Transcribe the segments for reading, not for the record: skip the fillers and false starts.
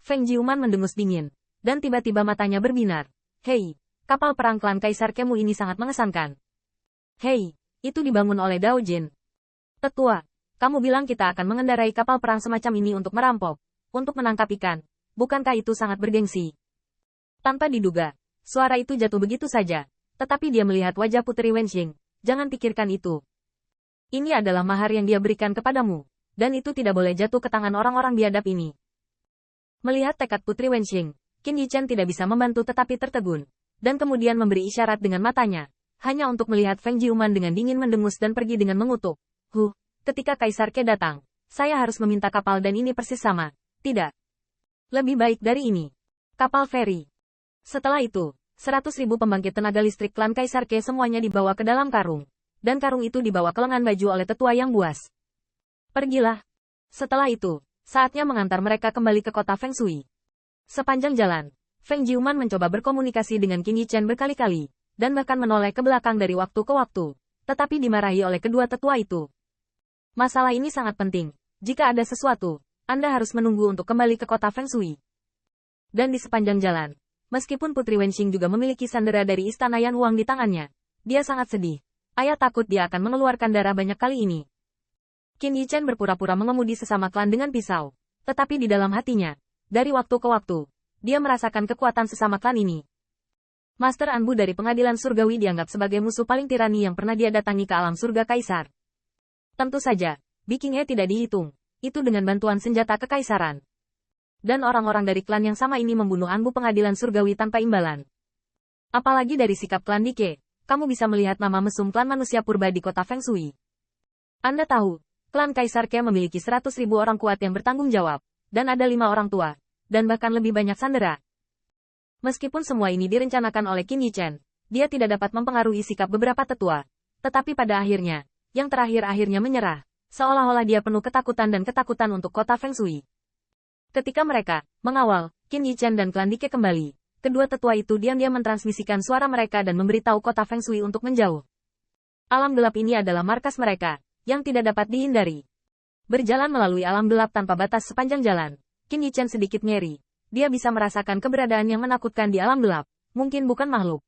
Feng Jiuman mendengus dingin, dan tiba-tiba matanya berbinar. Hei, kapal perang klan Kaisar Kemu ini sangat mengesankan. Hei, itu dibangun oleh Dao Jin. Tetua, kamu bilang kita akan mengendarai kapal perang semacam ini untuk merampok, untuk menangkap ikan. Bukankah itu sangat bergengsi? Tanpa diduga, suara itu jatuh begitu saja. Tetapi dia melihat wajah Putri Wenxing. Jangan pikirkan itu. Ini adalah mahar yang dia berikan kepadamu. Dan itu tidak boleh jatuh ke tangan orang-orang biadab ini. Melihat tekad Putri Wenxing, Qin Yichen tidak bisa membantu tetapi tertegun. Dan kemudian memberi isyarat dengan matanya. Hanya untuk melihat Feng Jiuman dengan dingin mendengus dan pergi dengan mengutuk. Ketika Kaisar Ke datang, saya harus meminta kapal dan ini persis sama. Tidak. Lebih baik dari ini. Kapal feri. Setelah itu, 100.000 pembangkit tenaga listrik klan Kaisar Ke semuanya dibawa ke dalam karung. Dan karung itu dibawa ke lengan baju oleh tetua yang buas. Pergilah. Setelah itu, saatnya mengantar mereka kembali ke kota Feng Shui. Sepanjang jalan, Feng Jiuman mencoba berkomunikasi dengan Qin Yichen berkali-kali, dan bahkan menoleh ke belakang dari waktu ke waktu, tetapi dimarahi oleh kedua tetua itu. Masalah ini sangat penting. Jika ada sesuatu, Anda harus menunggu untuk kembali ke kota Feng Shui. Dan di sepanjang jalan, meskipun Putri Wenxing juga memiliki sandera dari istana Yan Huang di tangannya, dia sangat sedih. Ayah takut dia akan mengeluarkan darah banyak kali ini. Qin Yichen berpura-pura mengemudi sesama klan dengan pisau, tetapi di dalam hatinya, dari waktu ke waktu, dia merasakan kekuatan sesama klan ini. Master Anbu dari pengadilan surgawi dianggap sebagai musuh paling tirani yang pernah dia datangi ke alam surga Kaisar. Tentu saja, Biking He tidak dihitung, itu dengan bantuan senjata kekaisaran. Dan orang-orang dari klan yang sama ini membunuh Anbu pengadilan surgawi tanpa imbalan. Apalagi dari sikap klan Dike, kamu bisa melihat nama mesum klan manusia purba di kota Feng Shui. Anda tahu, klan Kaisar Ke memiliki 100.000 orang kuat yang bertanggung jawab, dan ada 5 orang tua, dan bahkan lebih banyak sandera. Meskipun semua ini direncanakan oleh Qin Yichen, dia tidak dapat mempengaruhi sikap beberapa tetua. Tetapi pada akhirnya, yang terakhir akhirnya menyerah, seolah-olah dia penuh ketakutan dan ketakutan untuk kota Feng Shui. Ketika mereka mengawal Qin Yichen dan klan Dike kembali, kedua tetua itu diam-diam mentransmisikan suara mereka dan memberitahu kota Feng Shui untuk menjauh. Alam gelap ini adalah markas mereka, yang tidak dapat dihindari. Berjalan melalui alam gelap tanpa batas sepanjang jalan, Qin Yichen sedikit ngeri. Dia bisa merasakan keberadaan yang menakutkan di alam gelap, mungkin bukan makhluk.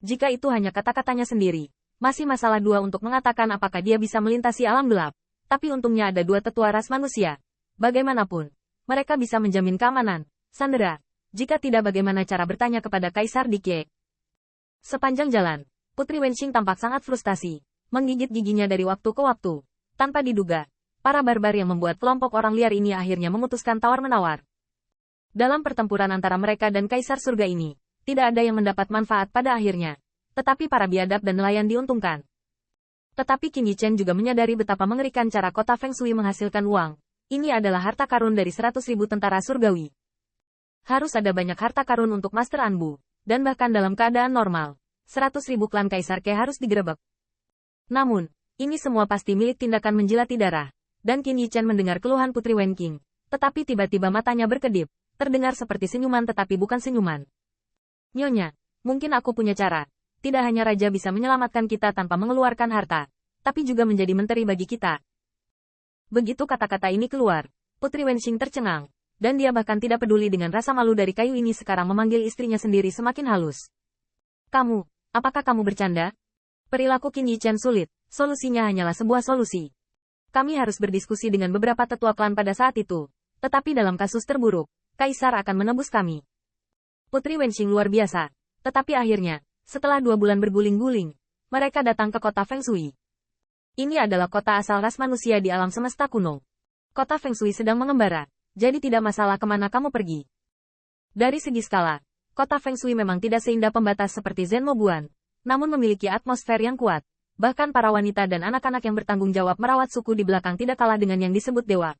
Jika itu hanya kata-katanya sendiri, masih masalah dua untuk mengatakan apakah dia bisa melintasi alam gelap. Tapi untungnya ada dua tetua ras manusia. Bagaimanapun, mereka bisa menjamin keamanan. Sandera, jika tidak bagaimana cara bertanya kepada Kaisar Dike. Sepanjang jalan, Putri Wenxing tampak sangat frustasi, menggigit giginya dari waktu ke waktu. Tanpa diduga, para barbar yang membuat kelompok orang liar ini akhirnya memutuskan tawar-menawar. Dalam pertempuran antara mereka dan Kaisar Surga ini, tidak ada yang mendapat manfaat pada akhirnya. Tetapi para biadab dan nelayan diuntungkan. Tetapi Qin Yichen juga menyadari betapa mengerikan cara kota Feng Shui menghasilkan uang. Ini adalah harta karun dari 100.000 tentara surgawi. Harus ada banyak harta karun untuk Master Anbu, dan bahkan dalam keadaan normal, 100.000 klan Kaisar Ke harus digerebek. Namun, ini semua pasti milik tindakan menjilati darah. Dan Qin Yichen mendengar keluhan Putri Wenqing, tetapi tiba-tiba matanya berkedip, terdengar seperti senyuman tetapi bukan senyuman. Nyonya, mungkin aku punya cara. Tidak hanya raja bisa menyelamatkan kita tanpa mengeluarkan harta, tapi juga menjadi menteri bagi kita. Begitu kata-kata ini keluar, Putri Wenxing tercengang, dan dia bahkan tidak peduli dengan rasa malu dari kayu ini sekarang memanggil istrinya sendiri semakin halus. Kamu, apakah kamu bercanda? Perilaku Qin Yichen sulit, solusinya hanyalah sebuah solusi. Kami harus berdiskusi dengan beberapa tetua klan pada saat itu. Tetapi dalam kasus terburuk, Kaisar akan menebus kami. Putri Wenxing luar biasa. Tetapi akhirnya, setelah 2 bulan berguling-guling, mereka datang ke kota Feng Shui. Ini adalah kota asal ras manusia di alam semesta kuno. Kota Feng Shui sedang mengembara, jadi tidak masalah kemana kamu pergi. Dari segi skala, kota Feng Shui memang tidak seindah pembatas seperti Zenmobuan, namun memiliki atmosfer yang kuat. Bahkan para wanita dan anak-anak yang bertanggung jawab merawat suku di belakang tidak kalah dengan yang disebut dewa.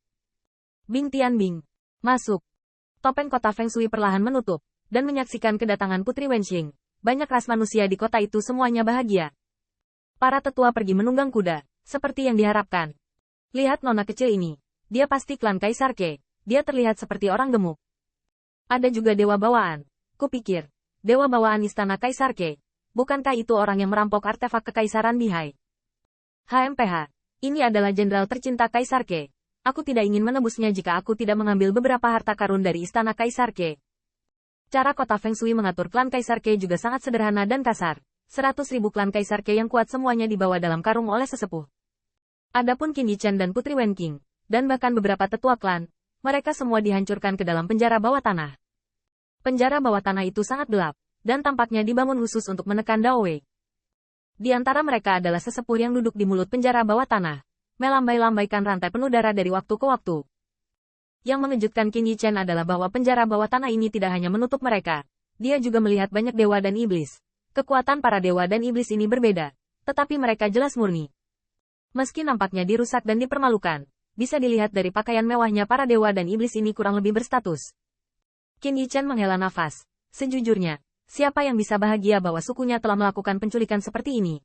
Bing Tianbing. Masuk. Topeng kota Feng Shui perlahan menutup, dan menyaksikan kedatangan Putri Wenxing. Banyak ras manusia di kota itu semuanya bahagia. Para tetua pergi menunggang kuda, seperti yang diharapkan. Lihat nona kecil ini. Dia pasti klan Kaisar Ke. Dia terlihat seperti orang gemuk. Ada juga dewa bawaan. Kupikir, dewa bawaan istana Kaisar Ke. Bukankah itu orang yang merampok artefak kekaisaran Bihai? HMPH, ini adalah jenderal tercinta Kaisar Ke. Aku tidak ingin menebusnya jika aku tidak mengambil beberapa harta karun dari istana Kaisar Ke. Cara kota Feng Shui mengatur klan Kaisar Ke juga sangat sederhana dan kasar. 100.000 klan Kaisar Ke yang kuat semuanya dibawa dalam karung oleh sesepuh. Adapun Qin Yichen dan Putri Wen Qing, dan bahkan beberapa tetua klan, mereka semua dihancurkan ke dalam penjara bawah tanah. Penjara bawah tanah itu sangat gelap, dan tampaknya dibangun khusus untuk menekan Dao Wei. Di antara mereka adalah sesepuh yang duduk di mulut penjara bawah tanah, melambai-lambaikan rantai penuh darah dari waktu ke waktu. Yang mengejutkan Qin Yichen adalah bahwa penjara bawah tanah ini tidak hanya menutup mereka, dia juga melihat banyak dewa dan iblis. Kekuatan para dewa dan iblis ini berbeda, tetapi mereka jelas murni. Meski nampaknya dirusak dan dipermalukan, bisa dilihat dari pakaian mewahnya para dewa dan iblis ini kurang lebih berstatus. Qin Yichen menghela nafas. Sejujurnya, siapa yang bisa bahagia bahwa sukunya telah melakukan penculikan seperti ini?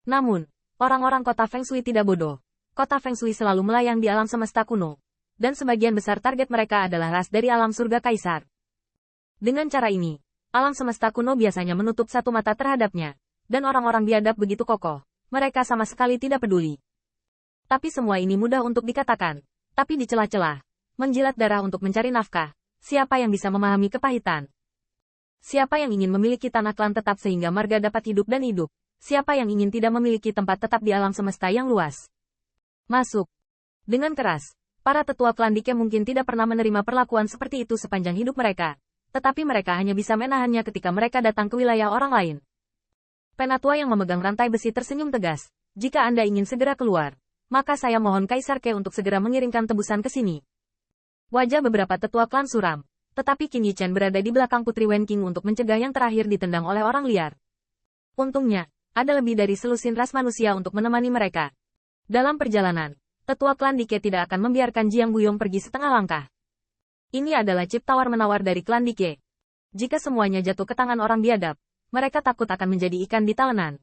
Namun, orang-orang kota Feng Shui tidak bodoh. Kota Feng Shui selalu melayang di alam semesta kuno. Dan sebagian besar target mereka adalah ras dari alam surga kaisar. Dengan cara ini, alam semesta kuno biasanya menutup satu mata terhadapnya. Dan orang-orang biadab begitu kokoh. Mereka sama sekali tidak peduli. Tapi semua ini mudah untuk dikatakan. Tapi di celah-celah, menjilat darah untuk mencari nafkah. Siapa yang bisa memahami kepahitan? Siapa yang ingin memiliki tanah klan tetap sehingga marga dapat hidup dan hidup? Siapa yang ingin tidak memiliki tempat tetap di alam semesta yang luas? Masuk. Dengan keras, para tetua klan Dike mungkin tidak pernah menerima perlakuan seperti itu sepanjang hidup mereka. Tetapi mereka hanya bisa menahannya ketika mereka datang ke wilayah orang lain. Penatua yang memegang rantai besi tersenyum tegas. Jika Anda ingin segera keluar, maka saya mohon Kaisar Ke untuk segera mengirimkan tebusan ke sini. Wajah beberapa tetua klan suram. Tetapi Qin Yichen berada di belakang Putri Wen Qing untuk mencegah yang terakhir ditendang oleh orang liar. Untungnya, ada lebih dari selusin ras manusia untuk menemani mereka. Dalam perjalanan, tetua klan Dike tidak akan membiarkan Jiang Buyong pergi setengah langkah. Ini adalah chip tawar-menawar dari klan Dike. Jika semuanya jatuh ke tangan orang biadab, mereka takut akan menjadi ikan di talenan.